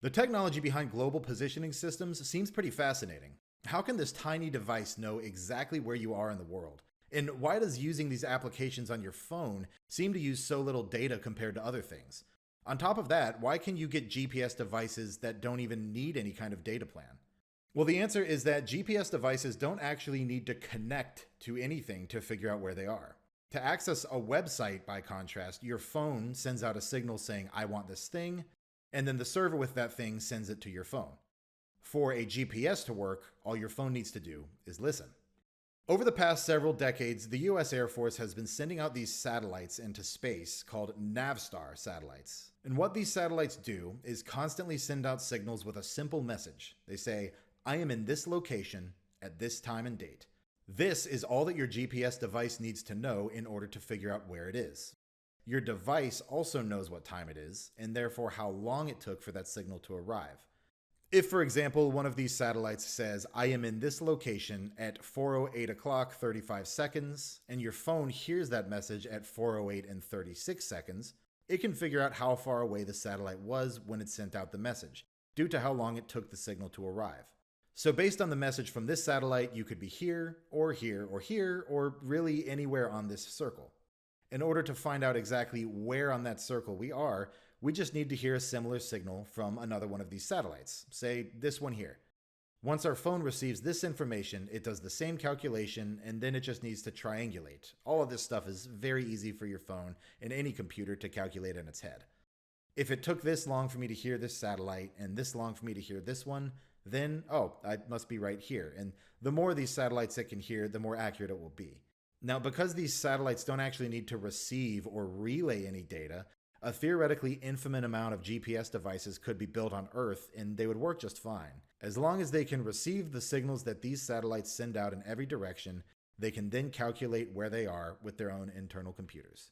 The technology behind global positioning systems seems pretty fascinating. How can this tiny device know exactly where you are in the world? And why does using these applications on your phone seem to use so little data compared to other things? On top of that, why can you get GPS devices that don't even need any kind of data plan? Well, the answer is that GPS devices don't actually need to connect to anything to figure out where they are. To access a website, by contrast, your phone sends out a signal saying, I want this thing, and then the server with that thing sends it to your phone. For a GPS to work, all your phone needs to do is listen. Over the past several decades, the US Air Force has been sending out these satellites into space called Navstar satellites. And what these satellites do is constantly send out signals with a simple message. They say, I am in this location at this time and date. This is all that your GPS device needs to know in order to figure out where it is. Your device also knows what time it is, and therefore how long it took for that signal to arrive. If, for example, one of these satellites says, I am in this location at 4:08 o'clock 35 seconds, and your phone hears that message at 4:08 and 36 seconds, it can figure out how far away the satellite was when it sent out the message, due to how long it took the signal to arrive. So based on the message from this satellite, you could be here, or here, or here, or really anywhere on this circle. In order to find out exactly where on that circle we are, we just need to hear a similar signal from another one of these satellites, say this one here. Once our phone receives this information, it does the same calculation, and then it just needs to triangulate. All of this stuff is very easy for your phone and any computer to calculate in its head. If it took this long for me to hear this satellite and this long for me to hear this one, then, I must be right here. And the more of these satellites it can hear, the more accurate it will be. Now, because these satellites don't actually need to receive or relay any data, a theoretically infinite amount of GPS devices could be built on Earth and they would work just fine. As long as they can receive the signals that these satellites send out in every direction, they can then calculate where they are with their own internal computers.